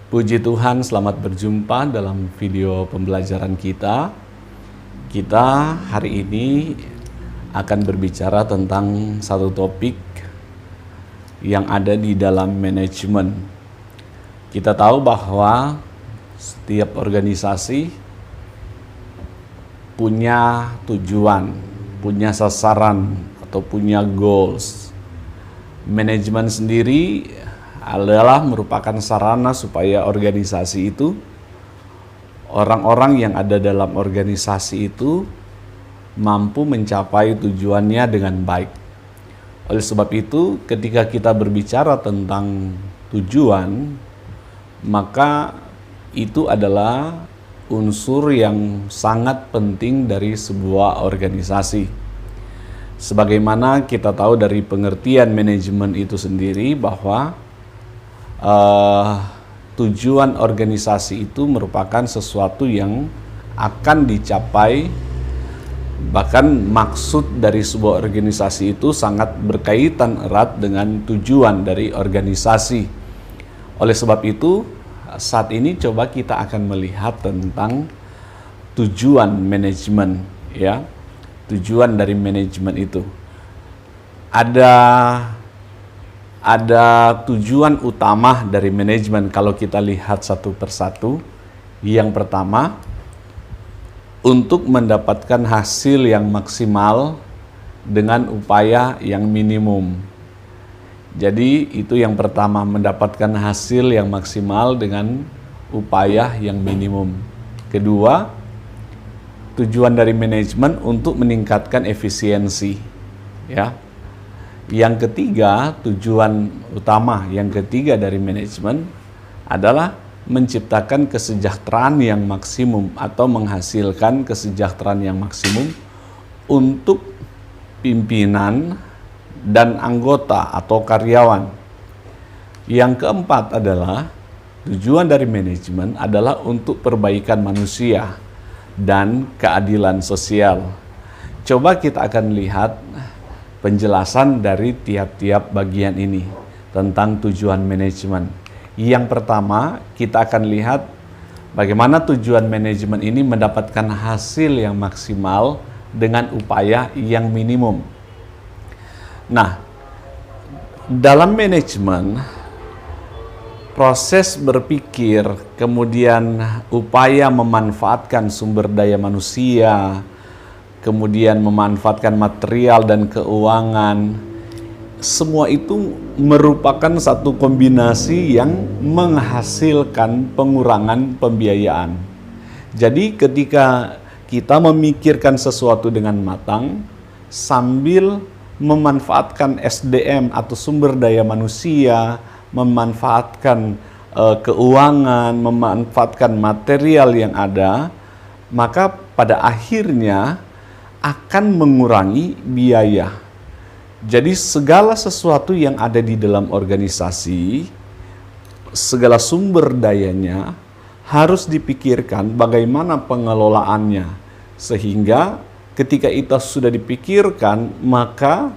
Puji Tuhan, selamat berjumpa dalam video pembelajaran kita. Kita hari ini akan berbicara tentang satu topik yang ada di dalam manajemen. Kita tahu bahwa setiap organisasi punya tujuan, punya sasaran, atau punya goals. Manajemen sendiri adalah merupakan sarana supaya organisasi itu, orang-orang yang ada dalam organisasi itu mampu mencapai tujuannya dengan baik. Oleh sebab itu, ketika kita berbicara tentang tujuan, maka itu adalah unsur yang sangat penting dari sebuah organisasi. Sebagaimana kita tahu dari pengertian manajemen itu sendiri bahwa tujuan organisasi itu merupakan sesuatu yang akan dicapai, bahkan maksud dari sebuah organisasi itu sangat berkaitan erat dengan tujuan dari organisasi. Oleh sebab itu, saat ini coba kita akan melihat tentang tujuan manajemen, ya. Tujuan dari manajemen itu ada tujuan utama dari manajemen kalau kita lihat satu persatu. Yang pertama, untuk mendapatkan hasil yang maksimal dengan upaya yang minimum. Jadi itu yang pertama, mendapatkan hasil yang maksimal dengan upaya yang minimum. Kedua, tujuan dari manajemen untuk meningkatkan efisiensi, ya. Yang ketiga, tujuan utama yang ketiga dari manajemen adalah menciptakan kesejahteraan yang maksimum atau menghasilkan kesejahteraan yang maksimum untuk pimpinan dan anggota atau karyawan. Yang keempat adalah tujuan dari manajemen adalah untuk perbaikan manusia dan keadilan sosial. Coba kita akan lihat penjelasan dari tiap-tiap bagian ini tentang tujuan manajemen. Yang pertama, kita akan lihat bagaimana tujuan manajemen ini mendapatkan hasil yang maksimal dengan upaya yang minimum. Nah, dalam manajemen, proses berpikir, kemudian upaya memanfaatkan sumber daya manusia, kemudian memanfaatkan material dan keuangan, semua itu merupakan satu kombinasi yang menghasilkan pengurangan pembiayaan. Jadi ketika kita memikirkan sesuatu dengan matang, sambil memanfaatkan SDM atau sumber daya manusia, memanfaatkan keuangan, memanfaatkan material yang ada, maka pada akhirnya akan mengurangi biaya. Jadi segala sesuatu yang ada di dalam organisasi, segala sumber dayanya harus dipikirkan bagaimana pengelolaannya. Sehingga ketika itu sudah dipikirkan, maka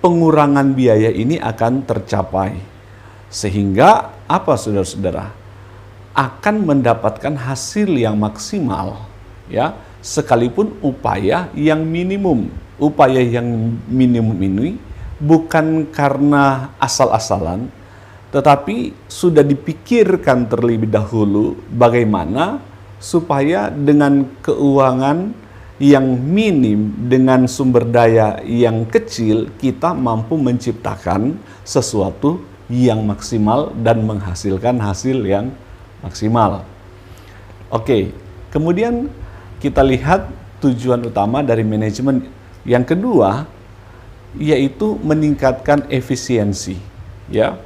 pengurangan biaya ini akan tercapai. Sehingga apa, saudara-saudara? Akan mendapatkan hasil yang maksimal, ya. Sekalipun upaya yang minimum. Upaya yang minimum ini bukan karena asal-asalan, tetapi sudah dipikirkan terlebih dahulu bagaimana supaya dengan keuangan yang minim, dengan sumber daya yang kecil, kita mampu menciptakan sesuatu yang maksimal dan menghasilkan hasil yang maksimal. Oke, kemudian kita lihat tujuan utama dari manajemen yang kedua, yaitu meningkatkan efisiensi, ya.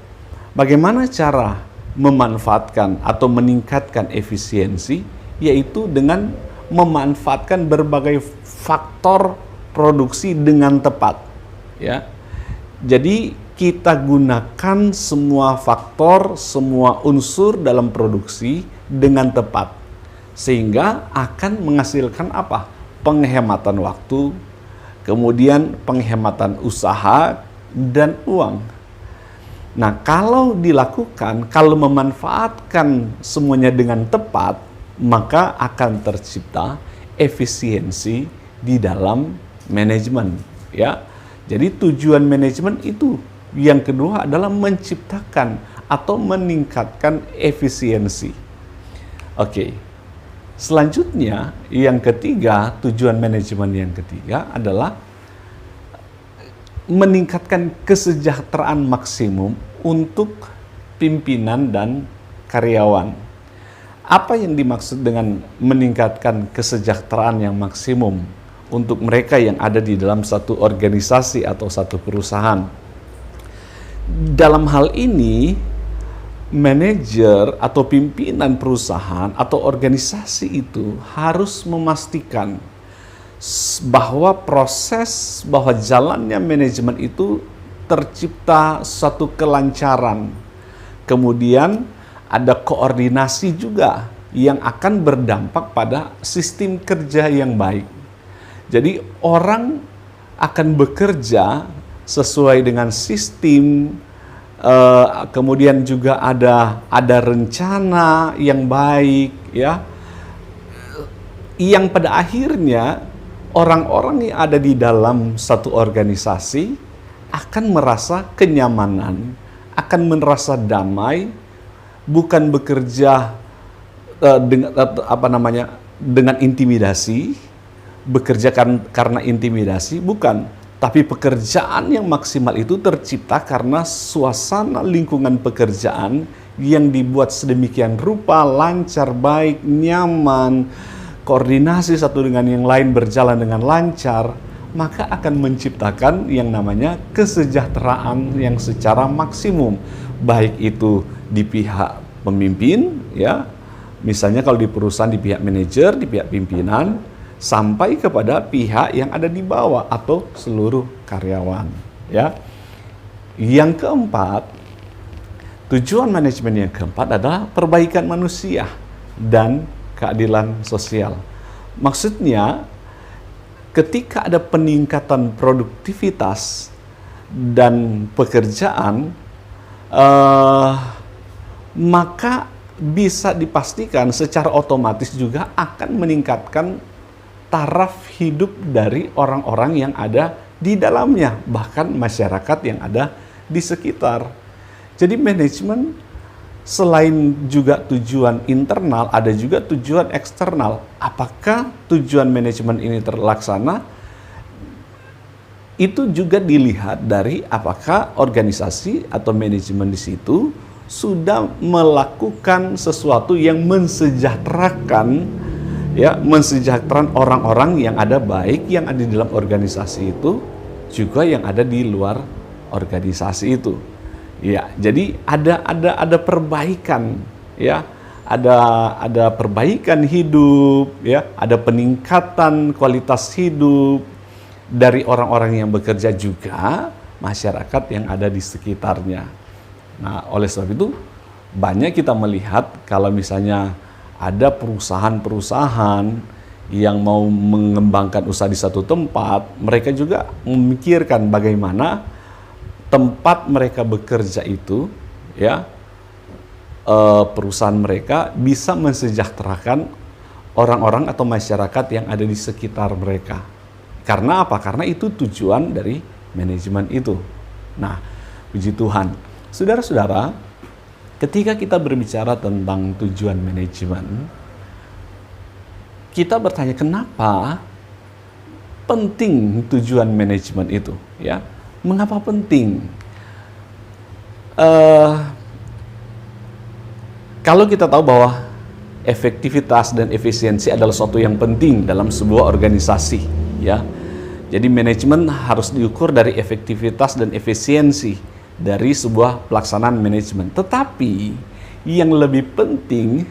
Bagaimana cara memanfaatkan atau meningkatkan efisiensi? Yaitu dengan memanfaatkan berbagai faktor produksi dengan tepat, ya. Jadi kita gunakan semua faktor, semua unsur dalam produksi dengan tepat. Sehingga akan menghasilkan apa? Penghematan waktu, kemudian penghematan usaha dan uang. Nah, kalau dilakukan, kalau memanfaatkan semuanya dengan tepat, maka akan tercipta efisiensi di dalam manajemen, ya. Jadi tujuan manajemen itu yang kedua adalah menciptakan atau meningkatkan efisiensi. Oke. Selanjutnya, yang ketiga, tujuan manajemen yang ketiga adalah meningkatkan kesejahteraan maksimum untuk pimpinan dan karyawan. Apa yang dimaksud dengan meningkatkan kesejahteraan yang maksimum untuk mereka yang ada di dalam satu organisasi atau satu perusahaan? Dalam hal ini, manajer atau pimpinan perusahaan atau organisasi itu harus memastikan bahwa bahwa jalannya manajemen itu tercipta suatu kelancaran. Kemudian ada koordinasi juga yang akan berdampak pada sistem kerja yang baik. Jadi orang akan bekerja sesuai dengan sistem, kemudian juga ada rencana yang baik, ya, yang pada akhirnya orang-orang yang ada di dalam satu organisasi akan merasa kenyamanan, akan merasa damai, bukan bekerja dengan intimidasi, bekerja karena intimidasi, bukan. Tapi pekerjaan yang maksimal itu tercipta karena suasana lingkungan pekerjaan yang dibuat sedemikian rupa, lancar, baik, nyaman, koordinasi satu dengan yang lain berjalan dengan lancar, maka akan menciptakan yang namanya kesejahteraan yang secara maksimum. Baik itu di pihak pemimpin, ya, misalnya kalau di perusahaan di pihak manajer, di pihak pimpinan, sampai kepada pihak yang ada di bawah atau seluruh karyawan, ya. Yang keempat, tujuan manajemen yang keempat adalah perbaikan manusia dan keadilan sosial. Maksudnya, ketika ada peningkatan produktivitas dan pekerjaan, maka bisa dipastikan secara otomatis juga akan meningkatkan taraf hidup dari orang-orang yang ada di dalamnya, bahkan masyarakat yang ada di sekitar. Jadi manajemen selain juga tujuan internal, ada juga tujuan eksternal. Apakah tujuan manajemen ini terlaksana? Itu juga dilihat dari apakah organisasi atau manajemen di situ sudah melakukan sesuatu yang mensejahterakan, ya, mensejahterakan orang-orang yang ada, baik yang ada di dalam organisasi itu juga yang ada di luar organisasi itu. Ya, jadi ada perbaikan, ya. Ada perbaikan hidup, ya, ada peningkatan kualitas hidup dari orang-orang yang bekerja juga masyarakat yang ada di sekitarnya. Nah, oleh sebab itu banyak kita melihat kalau misalnya ada perusahaan-perusahaan yang mau mengembangkan usaha di satu tempat, mereka juga memikirkan bagaimana tempat mereka bekerja itu, ya, perusahaan mereka bisa mensejahterakan orang-orang atau masyarakat yang ada di sekitar mereka. Karena apa? Karena itu tujuan dari manajemen itu. Nah, puji Tuhan. Saudara-saudara, ketika kita berbicara tentang tujuan manajemen, kita bertanya kenapa penting tujuan manajemen itu, ya? Mengapa penting? Kalau kita tahu bahwa efektivitas dan efisiensi adalah sesuatu yang penting dalam sebuah organisasi, ya. Jadi manajemen harus diukur dari efektivitas dan efisiensi dari sebuah pelaksanaan manajemen. Tetapi yang lebih penting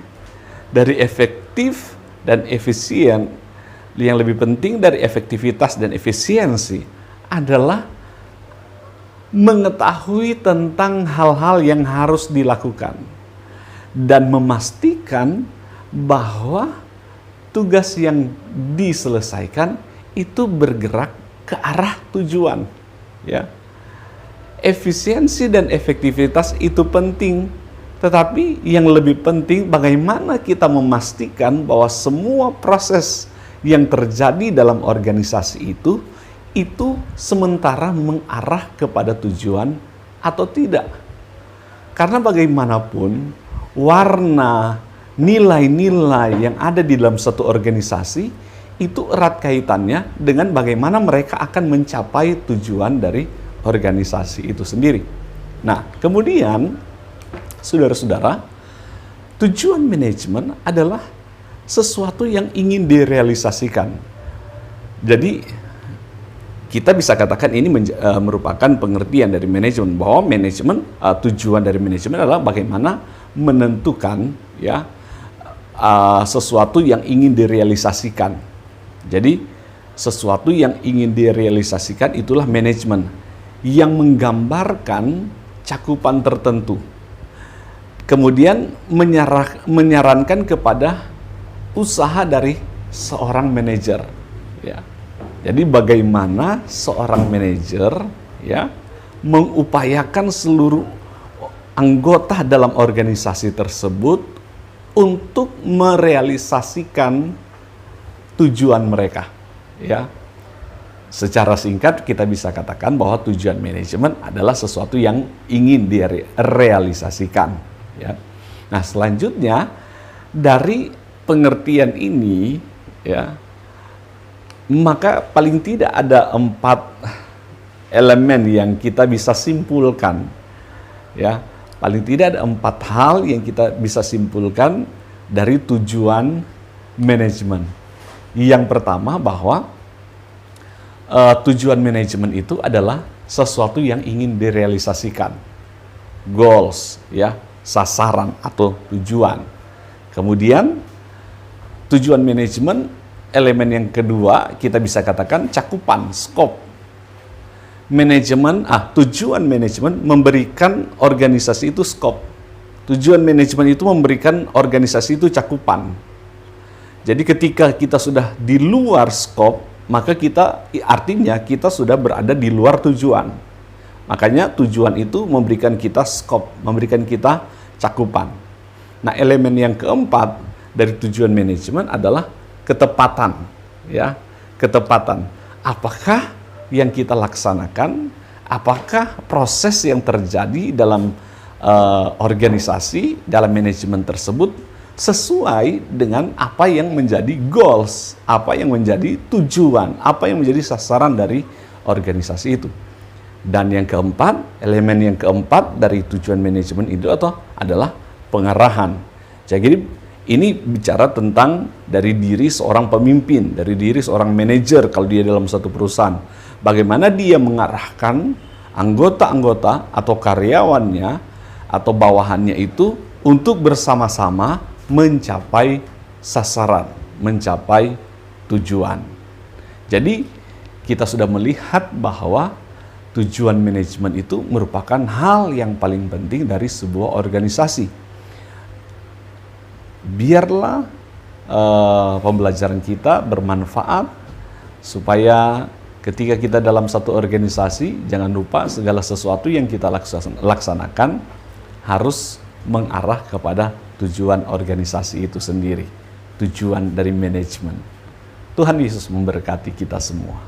dari efektif dan efisien, yang lebih penting dari efektivitas dan efisiensi adalah mengetahui tentang hal-hal yang harus dilakukan dan memastikan bahwa tugas yang diselesaikan itu bergerak ke arah tujuan, ya. efisiensi dan efektivitas itu penting, tetapi yang lebih penting bagaimana kita memastikan bahwa semua proses yang terjadi dalam organisasi itu sementara mengarah kepada tujuan atau tidak. Karena bagaimanapun warna, nilai-nilai yang ada di dalam satu organisasi itu erat kaitannya dengan bagaimana mereka akan mencapai tujuan dari organisasi itu sendiri. Nah, kemudian saudara-saudara, tujuan manajemen adalah sesuatu yang ingin direalisasikan. Jadi kita bisa katakan ini merupakan pengertian dari manajemen, bahwa manajemen, tujuan dari manajemen adalah bagaimana menentukan ya sesuatu yang ingin direalisasikan. Jadi sesuatu yang ingin direalisasikan itulah manajemen yang menggambarkan cakupan tertentu. Kemudian menyarankan kepada usaha dari seorang manajer ya. Jadi bagaimana seorang manajer ya mengupayakan seluruh anggota dalam organisasi tersebut untuk merealisasikan tujuan mereka ya. Secara singkat kita bisa katakan bahwa tujuan manajemen adalah sesuatu yang ingin direalisasikan ya. Nah, selanjutnya dari pengertian ini ya, maka paling tidak ada 4 elemen yang kita bisa simpulkan ya. Paling tidak ada 4 hal yang kita bisa simpulkan dari tujuan manajemen. Yang pertama bahwa tujuan manajemen itu adalah sesuatu yang ingin direalisasikan. Goals ya, sasaran atau tujuan. Kemudian tujuan manajemen, elemen yang kedua kita bisa katakan cakupan, scope. Tujuan manajemen memberikan organisasi itu scope. Tujuan manajemen itu memberikan organisasi itu cakupan. Jadi ketika kita sudah di luar scope, maka artinya kita sudah berada di luar tujuan. Makanya tujuan itu memberikan kita scope, memberikan kita cakupan. Nah, elemen yang keempat dari tujuan manajemen adalah ketepatan, ya, ketepatan. Apakah yang kita laksanakan, apakah proses yang terjadi dalam organisasi, dalam manajemen tersebut sesuai dengan apa yang menjadi goals, apa yang menjadi tujuan, apa yang menjadi sasaran dari organisasi itu. Dan yang keempat, elemen yang keempat dari tujuan manajemen itu adalah pengarahan. Jadi ini bicara tentang dari diri seorang pemimpin, dari diri seorang manajer kalau dia dalam satu perusahaan. Bagaimana dia mengarahkan anggota-anggota atau karyawannya atau bawahannya itu untuk bersama-sama mencapai sasaran, mencapai tujuan. Jadi kita sudah melihat bahwa tujuan manajemen itu merupakan hal yang paling penting dari sebuah organisasi. Biarlah pembelajaran kita bermanfaat supaya ketika kita dalam satu organisasi, jangan lupa segala sesuatu yang kita laksanakan harus mengarah kepada tujuan organisasi itu sendiri, tujuan dari manajemen. Tuhan Yesus memberkati kita semua.